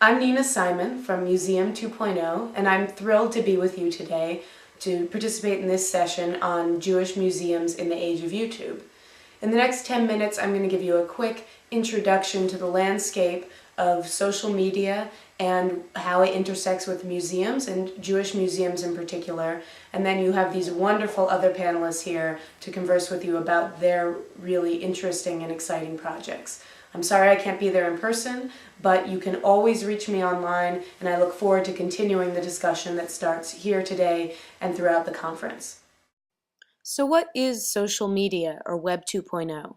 I'm Nina Simon from Museum 2.0, and I'm thrilled to be with you today to participate in this session on Jewish museums in the age of YouTube. In the next 10 minutes, I'm going to give you a quick introduction to the landscape of social media and how it intersects with museums, and Jewish museums in particular. And then you have these wonderful other panelists here to converse with you about their really interesting and exciting projects. I'm sorry I can't be there in person, but you can always reach me online, and I look forward to continuing the discussion that starts here today and throughout the conference. So what is social media, or Web 2.0?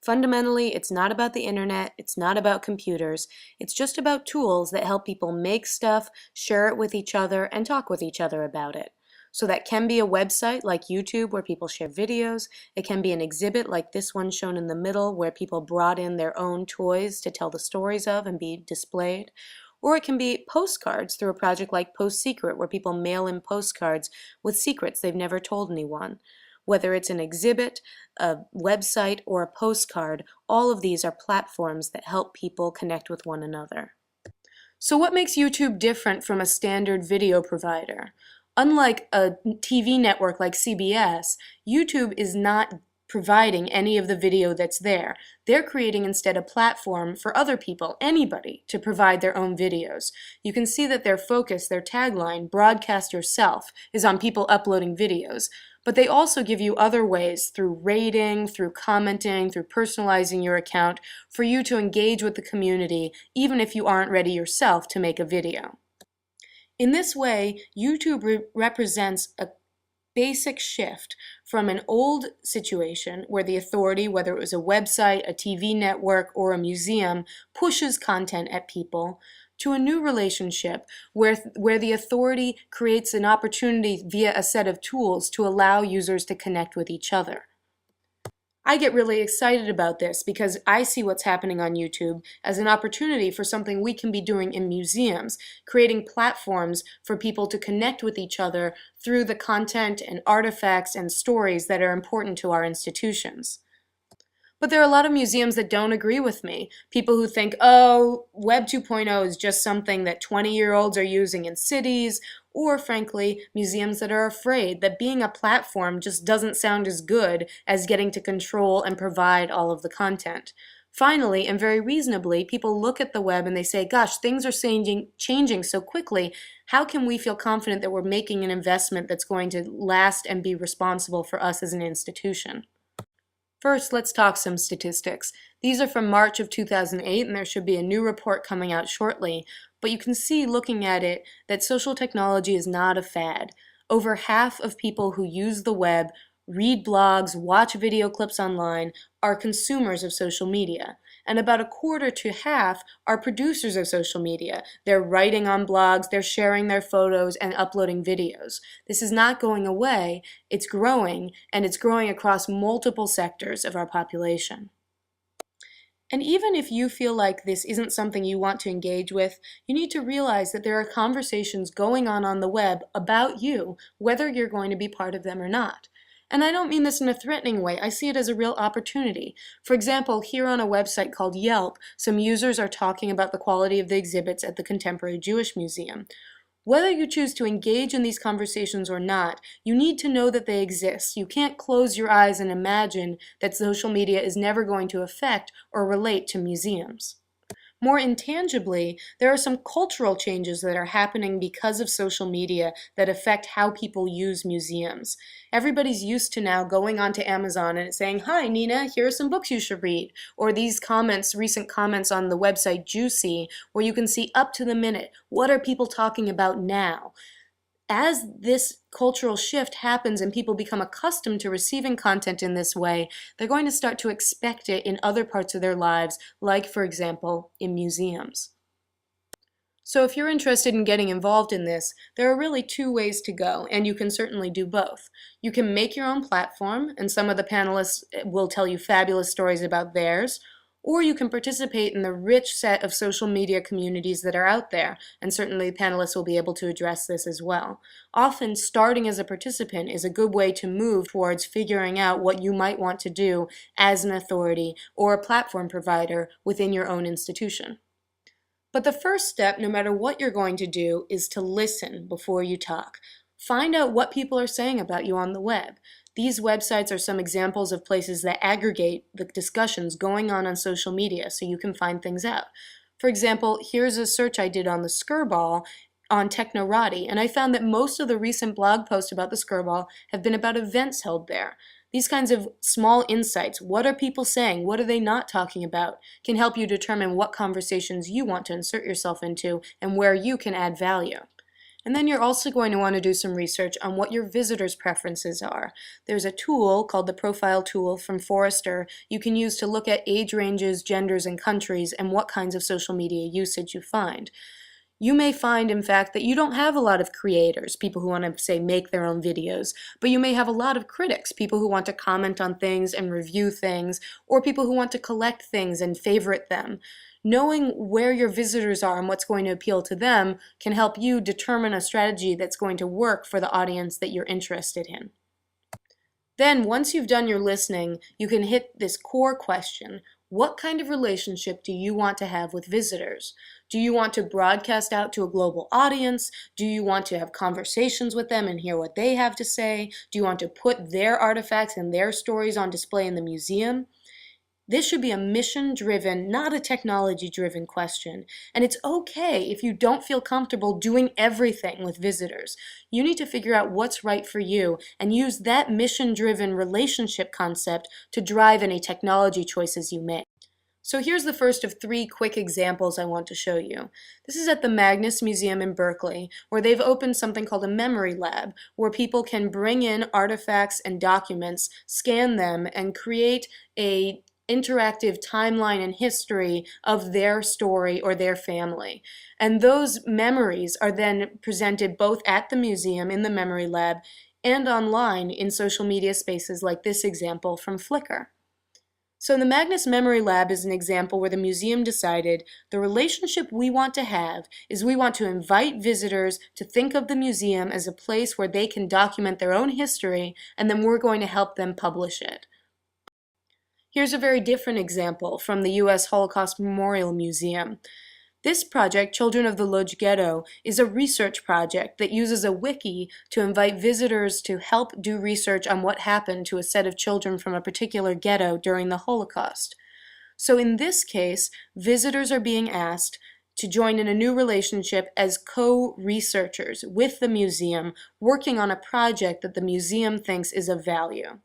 Fundamentally, it's not about the internet, it's not about computers, it's just about tools that help people make stuff, share it with each other, and talk with each other about it. So that can be a website like YouTube where people share videos. It can be an exhibit like this one shown in the middle where people brought in their own toys to tell the stories of and be displayed. Or it can be postcards through a project like Post Secret where people mail in postcards with secrets they've never told anyone. Whether it's an exhibit, a website, or a postcard, all of these are platforms that help people connect with one another. So what makes YouTube different from a standard video provider? Unlike a TV network like CBS, YouTube is not providing any of the video that's there. They're creating instead a platform for other people, anybody, to provide their own videos. You can see that their focus, their tagline, broadcast yourself, is on people uploading videos. But they also give you other ways through rating, through commenting, through personalizing your account for you to engage with the community, even if you aren't ready yourself to make a video. In this way, YouTube represents a basic shift from an old situation where the authority, whether it was a website, a TV network, or a museum, pushes content at people, to a new relationship where the authority creates an opportunity via a set of tools to allow users to connect with each other. I get really excited about this because I see what's happening on YouTube as an opportunity for something we can be doing in museums, creating platforms for people to connect with each other through the content and artifacts and stories that are important to our institutions. But there are a lot of museums that don't agree with me. People who think, oh, Web 2.0 is just something that 20-year-olds are using in cities, or frankly, museums that are afraid that being a platform just doesn't sound as good as getting to control and provide all of the content. Finally, and very reasonably, people look at the web and they say, gosh, things are changing so quickly. How can we feel confident that we're making an investment that's going to last and be responsible for us as an institution? First, let's talk some statistics. These are from March of 2008, and there should be a new report coming out shortly. But you can see, looking at it, that social technology is not a fad. Over half of people who use the web, read blogs, watch video clips online, are consumers of social media. And about a quarter to half are producers of social media. They're writing on blogs, they're sharing their photos, and uploading videos. This is not going away, it's growing, and it's growing across multiple sectors of our population. And even if you feel like this isn't something you want to engage with, you need to realize that there are conversations going on the web about you, whether you're going to be part of them or not. And I don't mean this in a threatening way, I see it as a real opportunity. For example, here on a website called Yelp, some users are talking about the quality of the exhibits at the Contemporary Jewish Museum. Whether you choose to engage in these conversations or not, you need to know that they exist. You can't close your eyes and imagine that social media is never going to affect or relate to museums. More intangibly, there are some cultural changes that are happening because of social media that affect how people use museums. Everybody's used to now going onto Amazon and saying, hi Nina, here are some books you should read. Or these comments, recent comments on the website Juicy, where you can see up to the minute, what are people talking about now? As this cultural shift happens and people become accustomed to receiving content in this way, they're going to start to expect it in other parts of their lives, like, for example, in museums. So if you're interested in getting involved in this, there are really two ways to go, and you can certainly do both. You can make your own platform, and some of the panelists will tell you fabulous stories about theirs, or you can participate in the rich set of social media communities that are out there, and certainly panelists will be able to address this as well. Often, starting as a participant is a good way to move towards figuring out what you might want to do as an authority or a platform provider within your own institution. But the first step, no matter what you're going to do, is to listen before you talk. Find out what people are saying about you on the web. These websites are some examples of places that aggregate the discussions going on social media so you can find things out. For example, here's a search I did on the Skirball on Technorati, and I found that most of the recent blog posts about the Skirball have been about events held there. These kinds of small insights, what are people saying, what are they not talking about, can help you determine what conversations you want to insert yourself into and where you can add value. And then you're also going to want to do some research on what your visitors' preferences are. There's a tool called the Profile Tool from Forrester you can use to look at age ranges, genders, and countries and what kinds of social media usage you find. You may find, in fact, that you don't have a lot of creators, people who want to, say, make their own videos, but you may have a lot of critics, people who want to comment on things and review things, or people who want to collect things and favorite them. Knowing where your visitors are and what's going to appeal to them can help you determine a strategy that's going to work for the audience that you're interested in. Then, once you've done your listening, you can hit this core question. What kind of relationship do you want to have with visitors? Do you want to broadcast out to a global audience? Do you want to have conversations with them and hear what they have to say? Do you want to put their artifacts and their stories on display in the museum? This should be a mission-driven, not a technology-driven question. And it's okay if you don't feel comfortable doing everything with visitors. You need to figure out what's right for you and use that mission-driven relationship concept to drive any technology choices you make. So here's the first of 3 quick examples I want to show you. This is at the Magnes Museum in Berkeley, where they've opened something called a memory lab, where people can bring in artifacts and documents, scan them, and create a interactive timeline and history of their story or their family. And those memories are then presented both at the museum in the memory lab and online in social media spaces like this example from Flickr. So the Magnes Memory Lab is an example where the museum decided the relationship we want to have is we want to invite visitors to think of the museum as a place where they can document their own history, and then we're going to help them publish it. Here's a very different example from the U.S. Holocaust Memorial Museum. This project, Children of the Lodz Ghetto, is a research project that uses a wiki to invite visitors to help do research on what happened to a set of children from a particular ghetto during the Holocaust. So in this case, visitors are being asked to join in a new relationship as co-researchers with the museum, working on a project that the museum thinks is of value.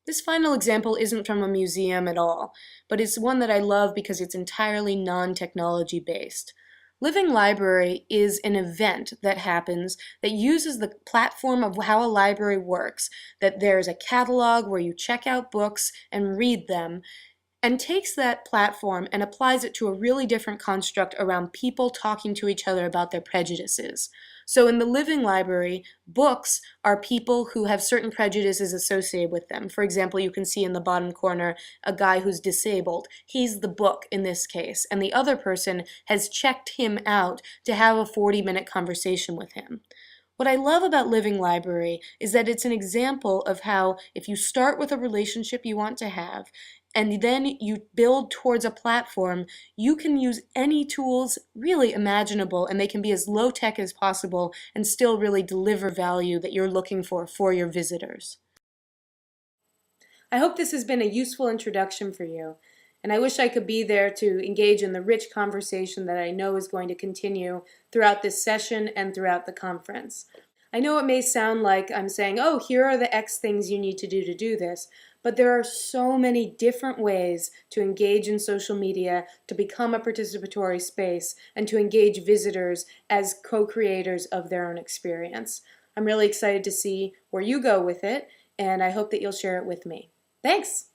This final example isn't from a museum at all, but it's one that I love because it's entirely non-technology based. Living Library is an event that happens that uses the platform of how a library works, that there's a catalog where you check out books and read them, and takes that platform and applies it to a really different construct around people talking to each other about their prejudices. So in the Living Library, books are people who have certain prejudices associated with them. For example, you can see in the bottom corner a guy who's disabled. He's the book in this case, and the other person has checked him out to have a 40-minute conversation with him. What I love about Living Library is that it's an example of how if you start with a relationship you want to have, and then you build towards a platform, you can use any tools really imaginable, and they can be as low-tech as possible and still really deliver value that you're looking for your visitors. I hope this has been a useful introduction for you, and I wish I could be there to engage in the rich conversation that I know is going to continue throughout this session and throughout the conference. I know it may sound like I'm saying, oh, here are the X things you need to do this, but there are so many different ways to engage in social media, to become a participatory space, and to engage visitors as co-creators of their own experience. I'm really excited to see where you go with it, and I hope that you'll share it with me. Thanks!